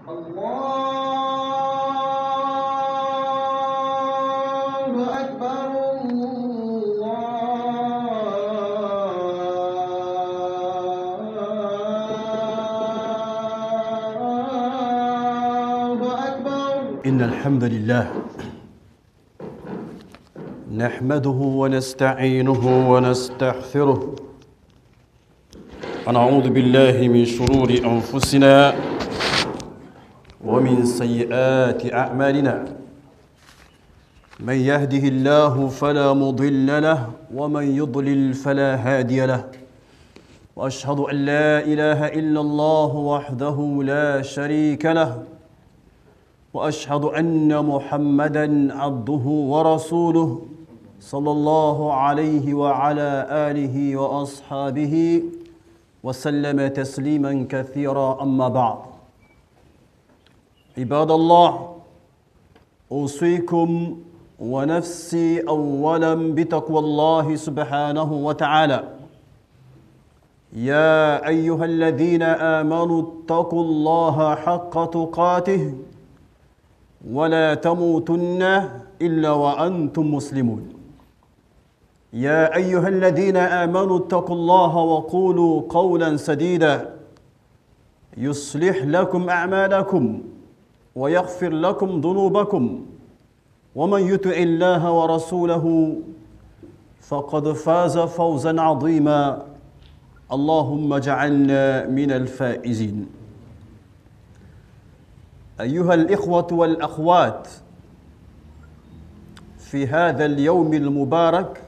الله أكبر الله أكبر. إن الحمد لله نحمده ونستعينه ونستغفره ونعوذ بالله من شرور أنفسنا ومن سيئات أعمالنا. من يهده الله فلا مضل له ومن يضلل فلا هادي له، وأشهد أن لا إله إلا الله وحده لا شريك له، وأشهد أن محمدًا عبده ورسوله صلى الله عليه وعلى آله وأصحابه وسلم تسليمًا كثيرًا. أما بعد، عباد الله، أوصيكم ونفسي أولاً بتقوى الله سبحانه وتعالى. يا أيها الذين آمنوا اتقوا الله حق تقاته ولا تموتن إلا وأنتم مسلمون. يا أيها الذين آمنوا اتقوا الله وقولوا قولا سديدا يصلح لكم أعمالكم ويغفر لكم ذنوبكم، ومن يطع الله ورسوله فقد فاز فوزا عظيما. اللهم اجعلنا من الفائزين. أيها الإخوة والأخوات، في هذا اليوم المبارك،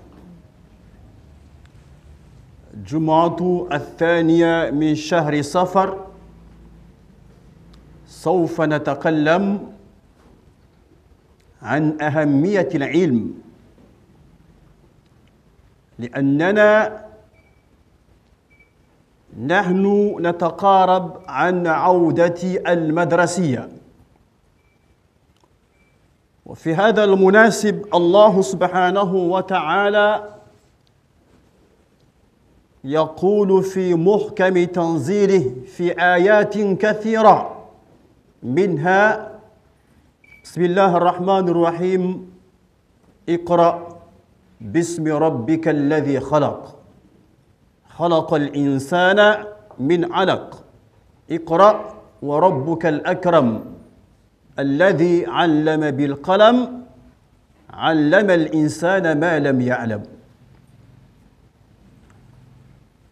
جمعة الثانية من شهر صفر، سوف نتكلم عن أهمية العلم، لأننا نحن نتقارب عن عودة المدرسية. وفي هذا المناسب الله سبحانه وتعالى يقول في محكم تنزيله في آيات كثيرة، منها بسم الله الرحمن الرحيم: اقرأ باسم ربك الذي خلق، خلق الإنسان من علق، اقرأ وربك الأكرم الذي علم بالقلم، علم الإنسان ما لم يعلم.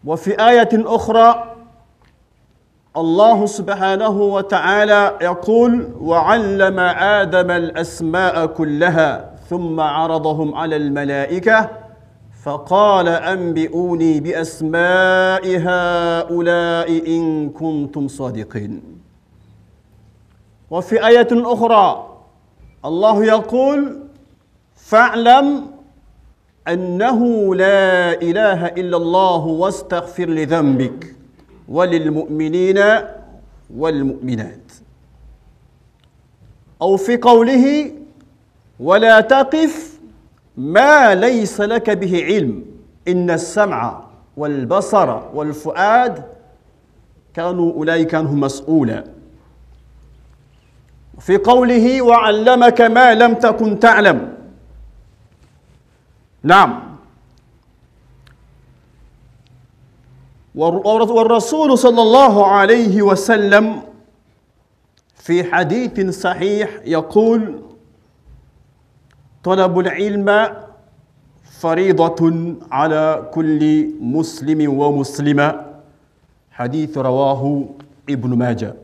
وفي آية أخرى الله سبحانه وتعالى يقول: وعلم آدم الأسماء كلها ثم عرضهم على الملائكة فقال أنبئوني بأسماء هؤلاء إن كنتم صادقين. وفي آية أخرى الله يقول: فاعلم أنه لا إله إلا الله واستغفر لذنبك وللمؤمنين والمؤمنات. أو في قوله: ولا تقف ما ليس لك به علم إن السمع والبصر والفؤاد كانوا أولئك عنه مسؤولا. في قوله: وعلمك ما لم تكن تعلم. نعم، والرسول صلى الله عليه وسلم في حديث صحيح يقول: طلب العلم فريضة على كل مسلم ومسلمة. حديث رواه ابن ماجه.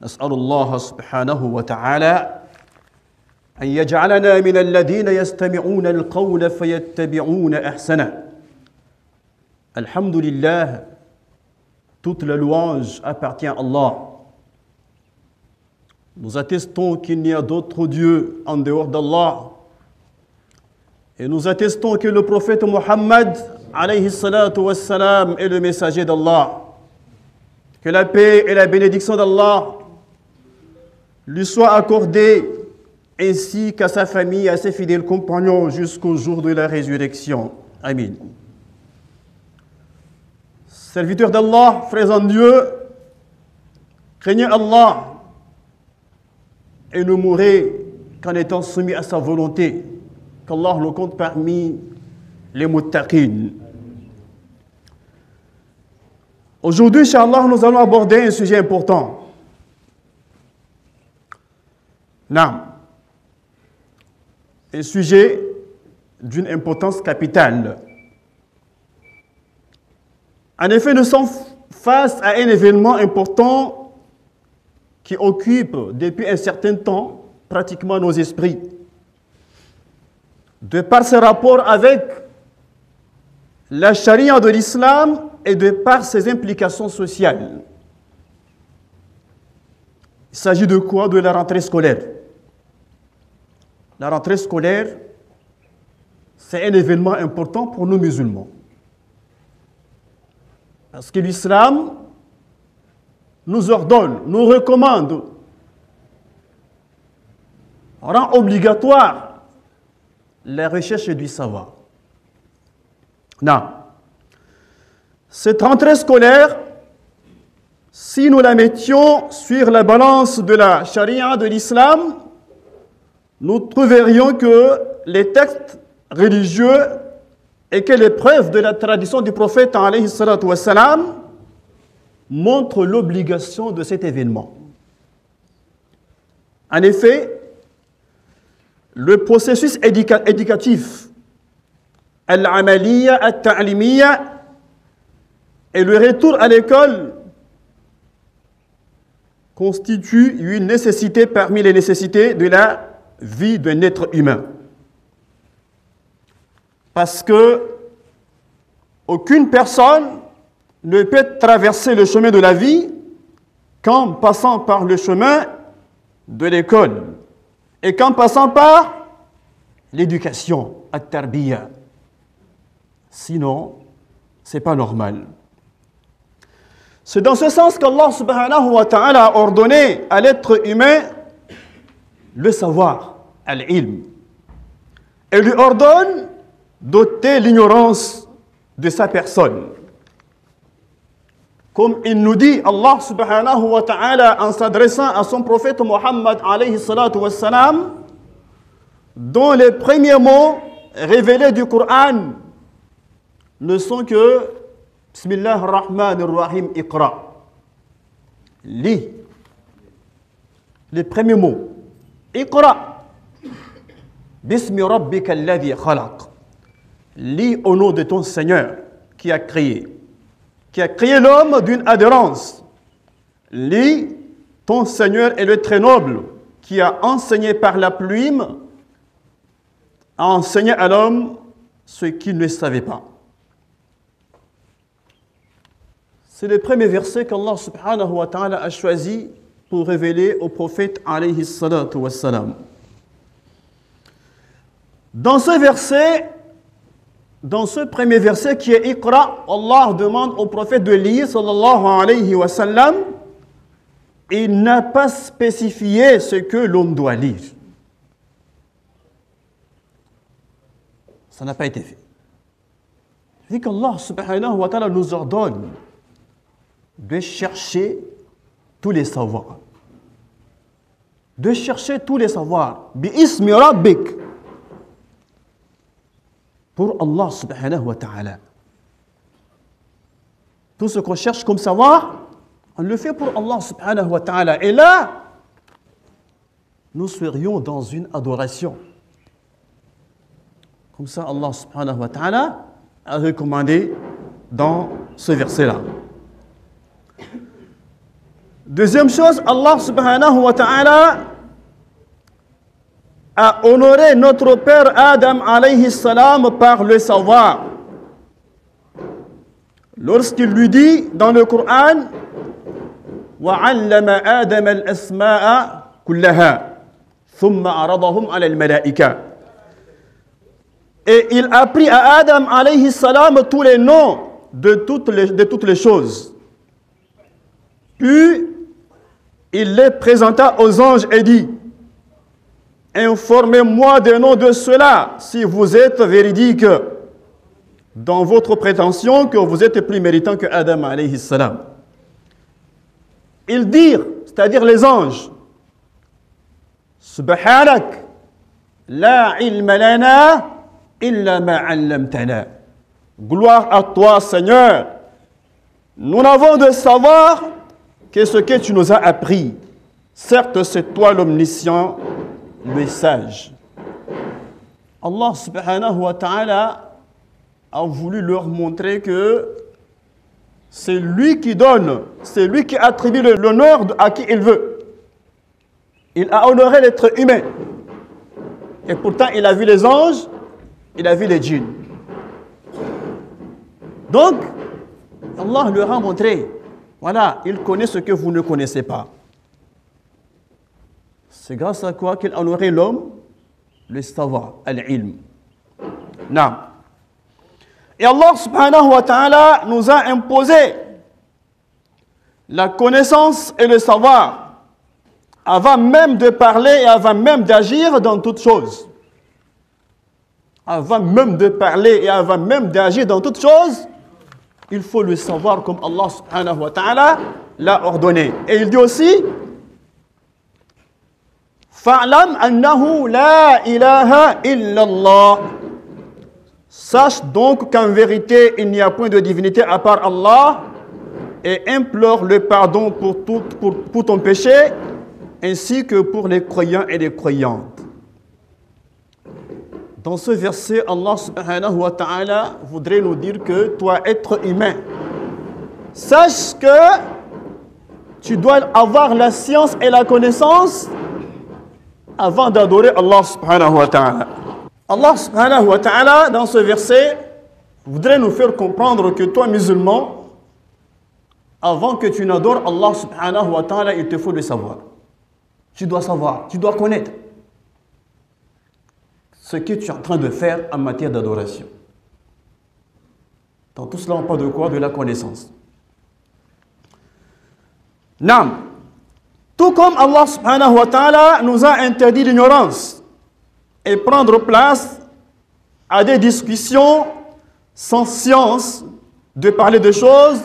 نسأل الله سبحانه وتعالى أن يجعلنا من الذين يستمعون القول فيتبعون أحسنه. الحمد لله, toute la louange appartient à Allah. Nous attestons qu'il n'y a d'autre Dieu en dehors d'Allah. Et nous attestons que le prophète Mohammed alayhi salatu wassalam est le messager d'Allah. Que la paix et la bénédiction d'Allah lui soient accordées, ainsi qu'à sa famille et à ses fidèles compagnons jusqu'au jour de la résurrection. Amin. Serviteurs d'Allah, frères en Dieu, craignez Allah et ne mourrait qu'en étant soumis à sa volonté. Qu'Allah le compte parmi les muttaqin. Aujourd'hui, Inch'Allah, nous allons aborder un sujet important. Un sujet d'une importance capitale. En effet, nous sommes face à un événement important qui occupe depuis un certain temps pratiquement nos esprits. De par ses rapports avec la charia de l'islam et de par ses implications sociales. Il s'agit de quoi? De la rentrée scolaire. La rentrée scolaire, c'est un événement important pour nous musulmans. Parce que l'islam nous ordonne, nous recommande, rend obligatoire la recherche du savoir. Non. Cette rentrée scolaire, si nous la mettions sur la balance de la charia de l'islam, nous trouverions que les textes religieux et que les preuves de la tradition du prophète alayhi salatu wassalam montrent l'obligation de cet événement. En effet, le processus éducatif, al-amaliya, al-ta'limiyya, et le retour à l'école constitue une nécessité parmi les nécessités de la vie d'un être humain. Parce que aucune personne ne peut traverser le chemin de la vie qu'en passant par le chemin de l'école et qu'en passant par l'éducation, at-tarbiyya. Sinon, ce n'est pas normal. C'est dans ce sens qu'Allah subhanahu wa ta'ala a ordonné à l'être humain le savoir, al-ilm, et lui ordonne d'ôter l'ignorance de sa personne. Comme il nous dit, Allah subhanahu wa ta'ala, en s'adressant à son prophète Muhammad alayhi salatu wassalam, dont les premiers mots révélés du Coran ne sont que Bismillah ar-Rahman ar-Rahim, Iqra. Lis. Les premiers mots. Iqra. Bismi rabbika alladhi khalaq. Lis au nom de ton Seigneur qui a créé l'homme d'une adhérence. Lis, ton Seigneur est le très noble qui a enseigné par la plume, a enseigné à l'homme ce qu'il ne savait pas. C'est le premier verset qu'Allah subhanahu wa ta'ala a choisi pour révéler au prophète alayhi salatu wassalam. Dans ce premier verset qui est Iqra, Allah demande au prophète de lire sallallahu alayhi wa sallam. Il n'a pas spécifié ce que l'on doit lire. Ça n'a pas été fait. C'est qu'Allah subhanahu wa ta'ala nous ordonne de chercher tous les savoirs. De chercher tous les savoirs. Bi ismi rabbik. Pour Allah subhanahu wa ta'ala. Tout ce qu'on cherche comme savoir, on le fait pour Allah subhanahu wa ta'ala. Et là, nous serions dans une adoration. Comme ça, Allah subhanahu wa ta'ala a recommandé dans ce verset-là. Deuxième chose, Allah subhanahu wa ta'ala a honoré notre père Adam alayhi salam par le savoir. Lorsqu'il lui dit dans le Coran, وَعَلَّمَ آدَمَ الْأَسْمَاءَ كُلَّهَا ثُمَّ عَرَضَهُمْ عَلَى الْمَلَائِكَةِ. Et il apprit à Adam alayhi salam tous les noms de toutes les choses. Puis, il les présenta aux anges et dit, informez-moi des noms de ceux-là, si vous êtes véridique dans votre prétention que vous êtes plus méritant que Adam alayhi salam. Ils dirent, c'est-à-dire les anges, Subhanak, la ilma lana illa ma 'allamtana. Gloire à toi, Seigneur. Nous n'avons de savoir que ce que tu nous as appris. Certes, c'est toi l'omniscient, le sage. Allah subhanahu wa ta'ala a voulu leur montrer que c'est lui qui donne, c'est lui qui attribue l'honneur à qui il veut. Il a honoré l'être humain. Et pourtant, il a vu les anges, il a vu les djinns. Donc, Allah leur a montré, voilà, il connaît ce que vous ne connaissez pas. C'est grâce à quoi qu'il a honoré l'homme, le savoir, al-ilm. Non. Et Allah subhanahu wa ta'ala nous a imposé la connaissance et le savoir avant même de parler et avant même d'agir dans toutes choses. Avant même de parler et avant même d'agir dans toutes choses, il faut le savoir comme Allah subhanahu wa ta'ala l'a ordonné. Et il dit aussi, Fa'lam annahu la ilaha illallah. Sache donc qu'en vérité, il n'y a point de divinité à part Allah et implore le pardon pour ton péché ainsi que pour les croyants et les croyantes. Dans ce verset, Allah subhanahu wa ta'ala voudrait nous dire que toi, être humain, sache que tu dois avoir la science et la connaissance avant d'adorer Allah subhanahu wa ta'ala. Allah subhanahu wa ta'ala, dans ce verset, voudrait nous faire comprendre que toi, musulman, avant que tu n'adores Allah subhanahu wa ta'ala, il te faut le savoir. Tu dois savoir, tu dois connaître ce que tu es en train de faire en matière d'adoration. Dans tout cela, on parle de quoi? De la connaissance. Nam. Tout comme Allah subhanahu wa ta'ala nous a interdit l'ignorance et prendre place à des discussions sans science, de parler de choses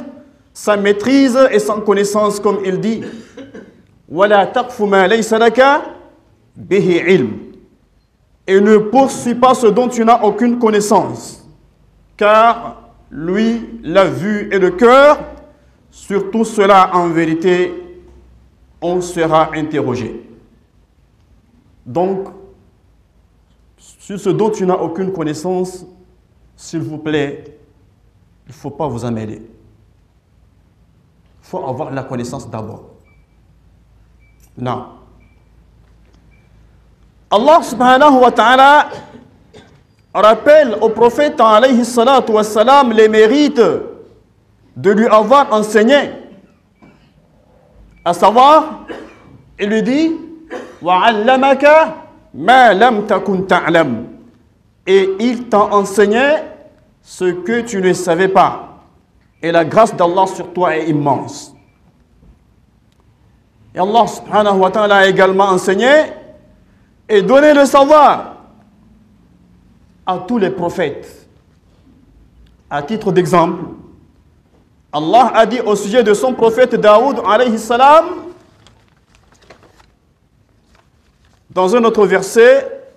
sans maîtrise et sans connaissance, comme il dit. وَلَا تَقْفُ مَا لَيْسَ لَكَ بِهِ عِلْمٍ. Et ne poursuis pas ce dont tu n'as aucune connaissance, car lui, la vue et le cœur, sur tout cela, en vérité, on sera interrogé. Donc, sur ce dont tu n'as aucune connaissance, s'il vous plaît, il ne faut pas vous emmêler. Il faut avoir la connaissance d'abord. Non. Allah subhanahu wa ta'ala rappelle au prophète alayhi salatu wa salam les mérites de lui avoir enseigné. À savoir, il lui dit وَعَلَّمَكَ مَا لَمْ تَكُنْ تَعْلَمْ. Et il t'a enseigné ce que tu ne savais pas. Et la grâce d'Allah sur toi est immense. Et Allah subhanahu wa ta'ala a également enseigné et donné le savoir à tous les prophètes. À titre d'exemple, Allah a dit au sujet de son prophète Daoud alayhi salam, dans un autre verset,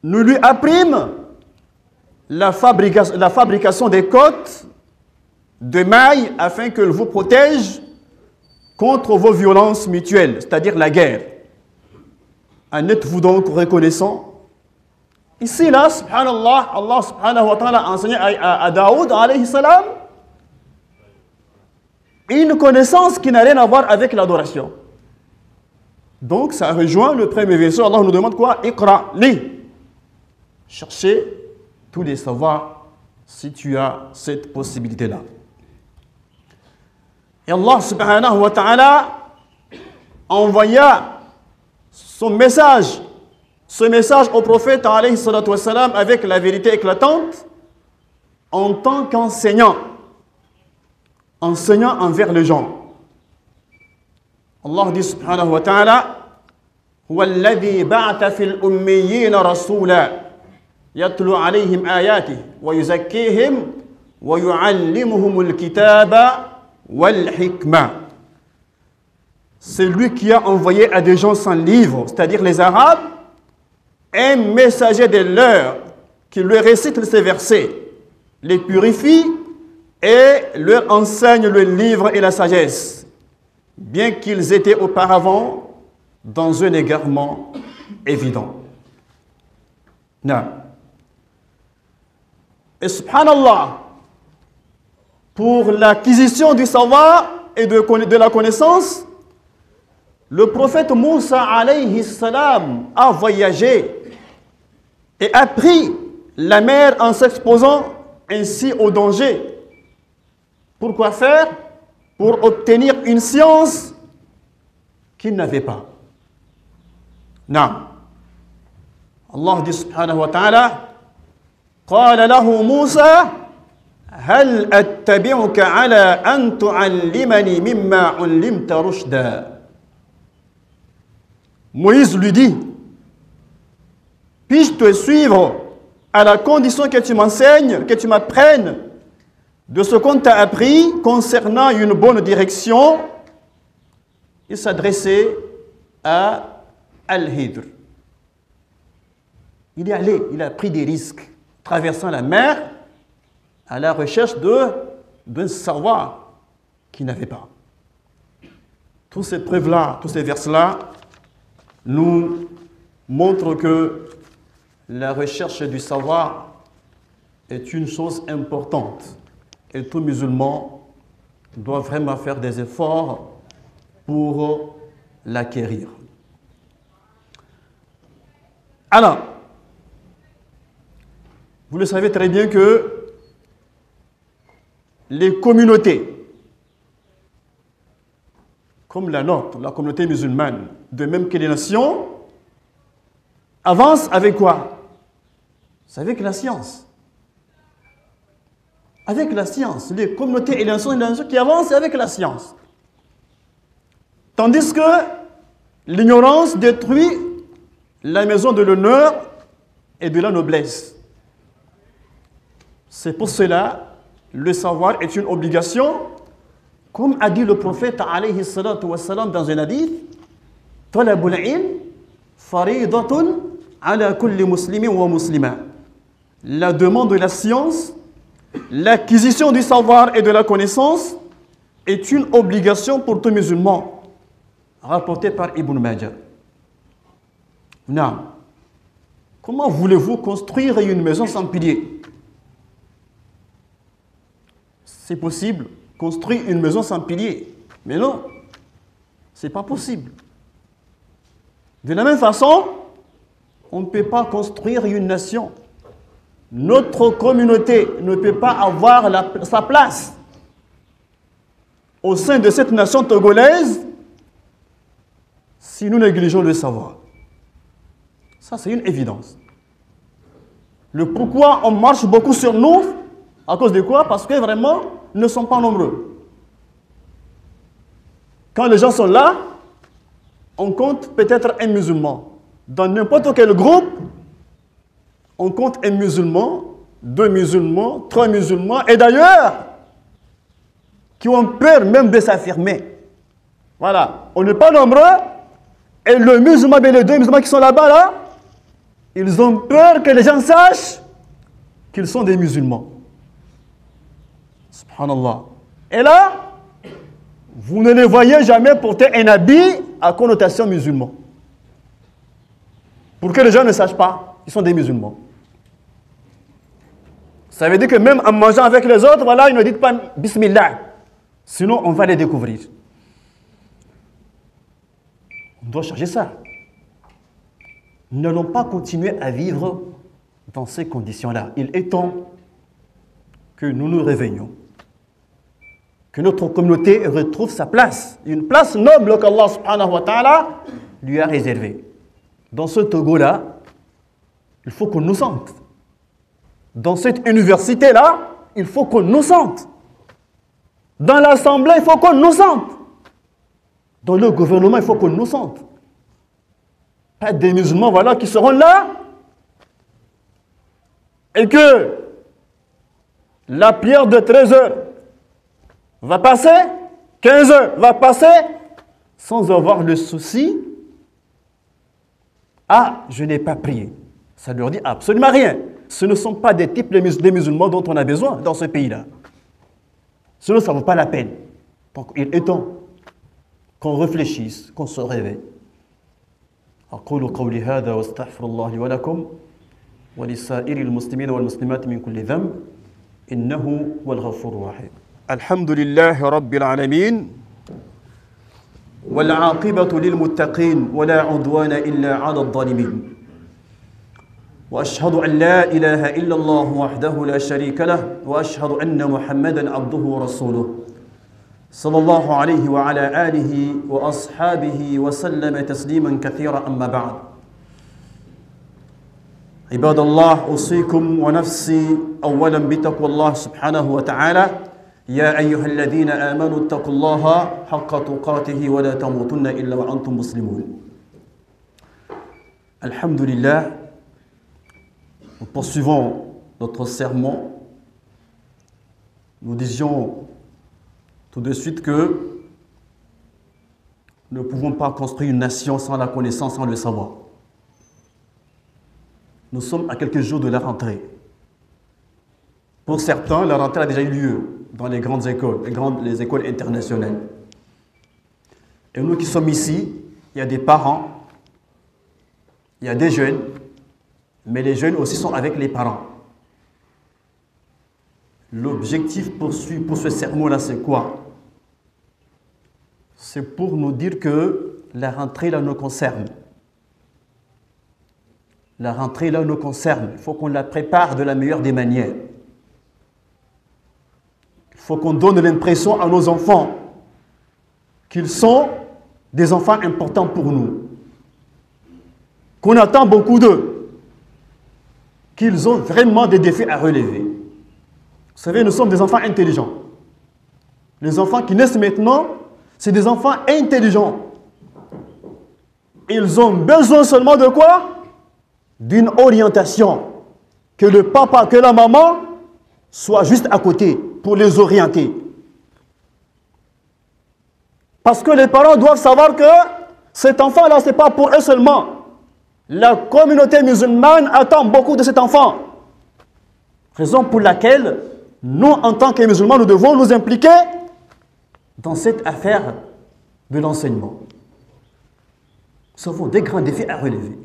nous lui apprîmes la fabrication des côtes de mailles afin qu'elle vous protège contre vos violences mutuelles, c'est-à-dire la guerre. En êtes-vous donc reconnaissant? Ici, là, subhanallah, Allah subhanahu wa ta'ala a enseigné à Daoud alayhi salam une connaissance qui n'a rien à voir avec l'adoration. Donc, ça rejoint le premier verset. Allah nous demande quoi? Iqra, lis. Cherchez tous les savoirs si tu as cette possibilité-là. Et Allah subhanahu wa ta'ala envoya son message, ce message au prophète alayhi salatu wa salam avec la vérité éclatante en tant qu'enseignant, enseignant envers les gens. Allah dit subhanahu wa ta'ala huwa alladhi ba'atha fil ummiyyin rasula yatlu alayhim ayatihi wa yuzakkihim wa yu'allimuhumul kitaba wal hikma. c'est lui qui a envoyé à des gens sans livre, c'est-à-dire les Arabes, un messager de leur qui leur récite ces versets, les purifie et leur enseigne le livre et la sagesse, bien qu'ils étaient auparavant dans un égarement évident. Non. Et subhanallah, pour l'acquisition du savoir et de la connaissance, le prophète Moussa alayhi salam a voyagé et a pris la mer en s'exposant ainsi au danger. Pourquoi faire? Pour obtenir une science qu'il n'avait pas. Non. Allah dit subhanahu wa ta'ala, قال له موسى هل أتبعك على أن تعلمني مما علمت رشدا. Moïse lui dit, puis-je te suivre à la condition que tu m'enseignes, que tu m'apprennes de ce qu'on t'a appris concernant une bonne direction? Il s'adressait à Al-Hidr. Il est allé, il a pris des risques, traversant la mer à la recherche d'un savoir qu'il n'avait pas. Tous ces preuves-là, tous ces versets-là nous montrent que la recherche du savoir est une chose importante et tout musulman doit vraiment faire des efforts pour l'acquérir. Alors, vous le savez très bien que les communautés, comme la nôtre, la communauté musulmane, de même que les nations, avancent avec quoi? C'est avec la science. Avec la science. Les communautés et les nations qui avancent, c'est avec la science. Tandis que l'ignorance détruit la maison de l'honneur et de la noblesse. C'est pour cela le savoir est une obligation, comme a dit le prophète alayhi salatu wassalam dans un hadith, talabul ilm faridatun ala kulli muslimin wa muslima. La demande de la science, l'acquisition du savoir et de la connaissance est une obligation pour tout musulman, rapporté par Ibn Majah. Non. Comment voulez-vous construire une maison sans piliers? C'est possible, construire une maison sans piliers. Mais non, ce n'est pas possible. De la même façon, on ne peut pas construire une nation. Notre communauté ne peut pas avoir sa place au sein de cette nation togolaise si nous négligeons le savoir. Ça, c'est une évidence. Le pourquoi on marche beaucoup sur nous, à cause de quoi? Parce que vraiment, ils ne sont pas nombreux. Quand les gens sont là, on compte peut-être un musulman. Dans n'importe quel groupe, on compte un musulman, 2 musulmans, 3 musulmans, et d'ailleurs, qui ont peur même de s'affirmer. Voilà, on n'est pas nombreux, et le musulman, les 2 musulmans qui sont là-bas, là, ils ont peur que les gens sachent qu'ils sont des musulmans. Subhanallah. Et là, vous ne les voyez jamais porter un habit à connotation musulman. Pour que les gens ne sachent pas, ils sont des musulmans. Ça veut dire que même en mangeant avec les autres, voilà, ils ne disent pas Bismillah. Sinon, on va les découvrir. On doit changer ça. Nous n'allons pas continuer à vivre dans ces conditions-là. Il est temps que nous nous réveillions. Que notre communauté retrouve sa place. Une place noble qu'Allah subhanahu wa ta'ala lui a réservée. Dans ce Togo-là, il faut qu'on nous sente. Dans cette université-là, il faut qu'on nous sente. Dans l'Assemblée, il faut qu'on nous sente. Dans le gouvernement, il faut qu'on nous sente. Pas des musulmans, voilà, qui seront là et que la prière de 13 heures va passer, 15 heures va passer, sans avoir le souci, ah, je n'ai pas prié. Ça ne leur dit absolument rien. Ce ne sont pas des types de musulmans dont on a besoin dans ce pays-là. Sinon, ça ne vaut pas la peine. Donc, il est temps qu'on réfléchisse, qu'on se réveille. أقول قولي هذا واستغفر الله لي ولكم ولسائر المسلمين والمسلمات من كل ذنب إنه هو الغفور الرحيم. الحمد لله رب العالمين والعاقبة للمتقين ولا عدوان إلا على الظالمين. وأشهد أن لا إله إلا الله وحده لا شريك له وأشهد أن محمدا عبده ورسوله صلى الله عليه وعلى آله وأصحابه وسلم تسليما كثيرا أما بعد. عباد الله أوصيكم ونفسي أولا بتقوى الله سبحانه وتعالى. يا أيها الذين آمنوا اتقوا الله حق تقاته ولا تموتن إلا وأنتم مسلمون. الحمد لله. Nous poursuivons notre sermon. Nous disions tout de suite que nous ne pouvons pas construire une nation sans la connaissance, sans le savoir. Nous sommes à quelques jours de la rentrée. Pour certains, la rentrée a déjà eu lieu dans les grandes écoles, les écoles internationales. Et nous qui sommes ici, il y a des parents, il y a des jeunes, mais les jeunes aussi sont avec les parents. L'objectif pour ce sermon-là, c'est quoi? C'est pour nous dire que la rentrée là nous concerne. La rentrée là nous concerne. Il faut qu'on la prépare de la meilleure des manières. Il faut qu'on donne l'impression à nos enfants qu'ils sont des enfants importants pour nous. Qu'on attend beaucoup d'eux. Qu'ils ont vraiment des défis à relever. Vous savez, nous sommes des enfants intelligents. Les enfants qui naissent maintenant, c'est des enfants intelligents. Ils ont besoin seulement de quoi? D'une orientation. Que le papa, que la maman soient juste à côté pour les orienter. Parce que les parents doivent savoir que cet enfant-là, ce n'est pas pour eux seulement. La communauté musulmane attend beaucoup de cet enfant. Raison pour laquelle nous, en tant que musulmans, nous devons nous impliquer dans cette affaire de l'enseignement. Nous avons des grands défis à relever.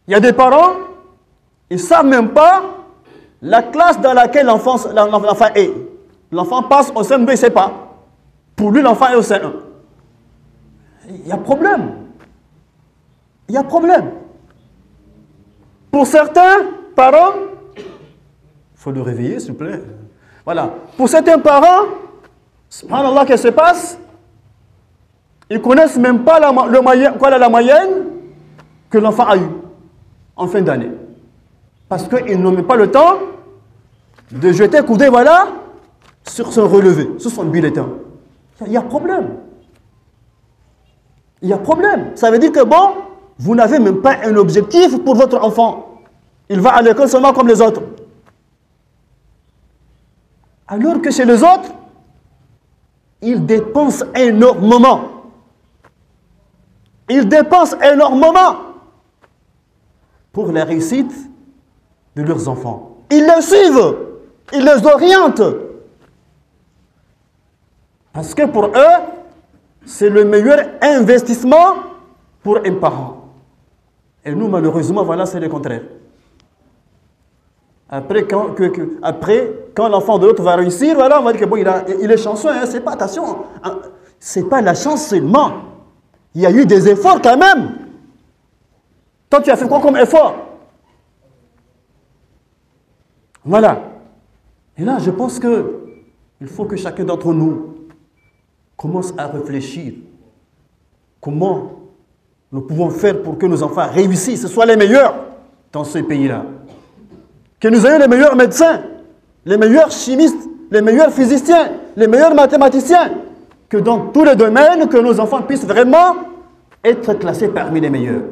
Il y a des parents, ils ne savent même pas la classe dans laquelle l'enfant est. L'enfant passe au CM2, il ne sait pas. Pour lui, l'enfant est au CM1. Il y a problème. Il y a problème. Pour certains parents, il faut le réveiller, s'il vous plaît. Voilà. Pour certains parents, subhanallah, qu'est-ce qui se passe? Ils ne connaissent même pas la moyenne que l'enfant a eue en fin d'année. Parce qu'ils n'ont même pas le temps de jeter un coup d'œil, voilà, sur son relevé, sur son bulletin. Il y a problème. Il y a problème. Ça veut dire que bon, vous n'avez même pas un objectif pour votre enfant. Il va à l'école seulement comme les autres. Alors que chez les autres, ils dépensent énormément. Ils dépensent énormément pour la réussite de leurs enfants. Ils les suivent, ils les orientent. Parce que pour eux, c'est le meilleur investissement pour un parent. Et nous, malheureusement, voilà, c'est le contraire. Après, quand l'enfant de l'autre va réussir, voilà, on va dire que bon, il est chanceux, hein, c'est pas, attention, hein, c'est pas la chance seulement. Il y a eu des efforts quand même. Toi, tu as fait quoi comme effort? Voilà. Et là, je pense qu'il faut que chacun d'entre nous commence à réfléchir. Comment nous pouvons faire pour que nos enfants réussissent, soient les meilleurs dans ce pays-là. Que nous ayons les meilleurs médecins, les meilleurs chimistes, les meilleurs physiciens, les meilleurs mathématiciens. Que dans tous les domaines, que nos enfants puissent vraiment être classés parmi les meilleurs.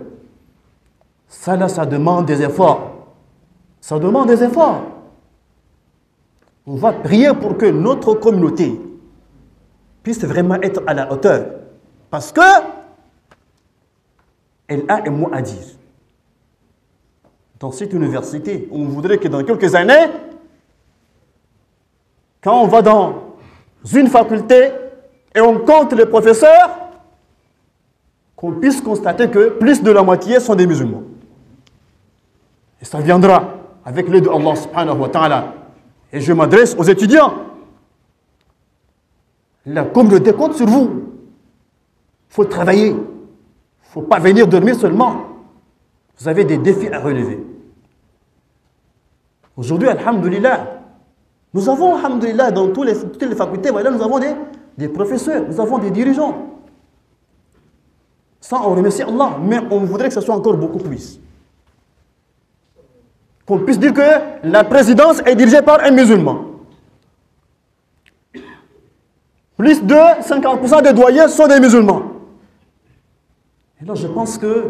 Ça, là, ça demande des efforts. Ça demande des efforts. On va prier pour que notre communauté puisse vraiment être à la hauteur. Parce que elle a un mot à dire. Dans cette université, on voudrait que dans quelques années, quand on va dans une faculté et on compte les professeurs, qu'on puisse constater que plus de la moitié sont des musulmans. Et ça viendra avec l'aide d'Allah subhanahu wa ta'ala. Et je m'adresse aux étudiants. La communauté compte sur vous. Il faut travailler. Il ne faut pas venir dormir seulement. Vous avez des défis à relever. Aujourd'hui, alhamdulillah, nous avons, alhamdulillah, dans toutes les facultés, voilà, nous avons des professeurs, nous avons des dirigeants. Ça, on remercie Allah, mais on voudrait que ce soit encore beaucoup plus. Qu'on puisse dire que la présidence est dirigée par un musulman. Plus de 50% des doyens sont des musulmans. Et là, je pense que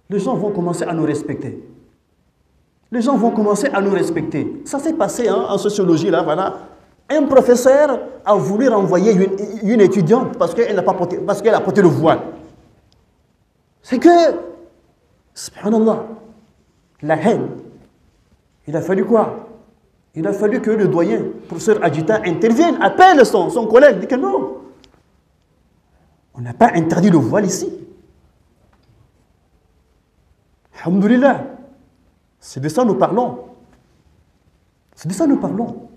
les gens vont commencer à nous respecter. Les gens vont commencer à nous respecter. Ça s'est passé en sociologie, là, voilà. Un professeur a voulu renvoyer une étudiante parce qu'elle a porté le voile. C'est que, subhanallah, la haine, il a fallu quoi? Il a fallu que le doyen, professeur adjudant, intervienne, appelle son collègue, dit que non, on n'a pas interdit le voile ici. Alhamdulillah, c'est de ça nous parlons. C'est de ça nous parlons.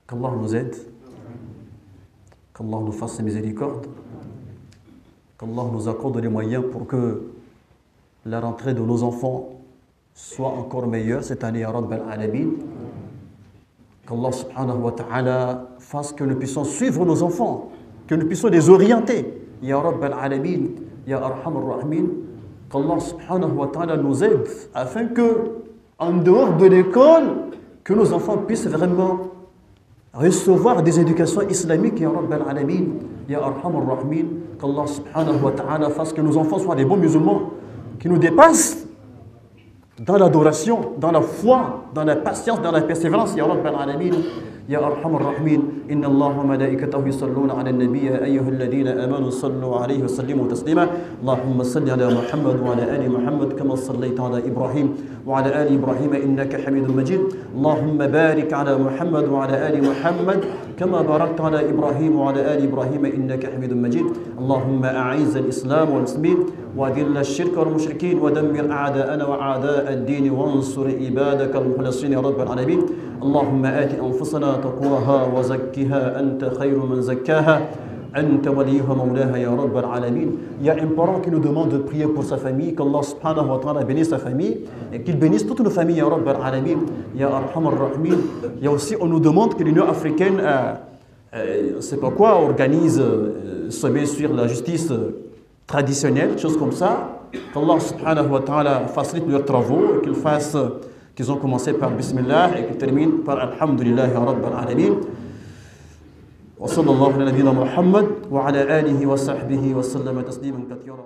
Qu'Allah nous aide, qu'Allah nous fasse miséricorde, qu'Allah nous accorde les moyens pour que la rentrée de nos enfants soit encore meilleure cette année, ya Rabb al-Alamin. Qu'Allah subhanahu wa ta'ala fasse que nous puissions suivre nos enfants, que nous puissions les orienter, ya Rabb al-Alamin, ya Arham al-Rahimin. Qu'Allah subhanahu wa ta'ala nous aide afin que, en dehors de l'école, que nos enfants puissent vraiment recevoir des éducations islamiques, ya Rabb al-Alamin, ya Arham al-Rahimin. Qu'Allah subhanahu wa ta'ala fasse que nos enfants soient des bons musulmans, qui nous dépassent dans l'adoration, dans la foi, dans la patience, dans la persévérance, ya Rabb al-Alamin, ya Arham al-Rahimin. Inna Allah wa malaikatahu yusalluna ala an-nabiy ya ayyuhalladhina amanu sallu alayhi wa sallimu taslima. Allahumma salli ala Muhammad wa ala ali Muhammad kama sallayta ala Ibrahim wa ala ali Ibrahim innaka Hamidum Majid. Allahumma barik ala Muhammad wa ala ali Muhammad كما باركت على إبراهيم وعلى آل إبراهيم إنك حميد مجيد. اللهم أعز الإسلام والمسلمين وأذل الشرك والمشركين ودمر أعداءنا وأعداء الدين وانصر عبادك المخلصين يا رب العالمين. اللهم آت أنفسنا تقواها وزكها أنت خير من زكاها أنت وليها مولاها يا رب العالمين. Il y a un parent qui nous demande de prier pour sa famille, qu'Allah subhanahu wa ta'ala bénisse sa famille et qu'il bénisse toutes nos familles, ya Rabb al-Alamin, ya Arham al-Rahimin. Il y a aussi, on nous demande que l'Union africaine, c'est pas quoi, organise sommet sur la justice traditionnelle, choses comme ça. Qu'Allah subhanahu wa ta'ala facilite leurs travaux, qu'ils ont commencé par Bismillah et qu'ils terminent par Alhamdulillah ya Rabb al-Alamin. وصلى الله على نبينا محمد وعلى آله وصحبه وسلم تسليما كثيرا.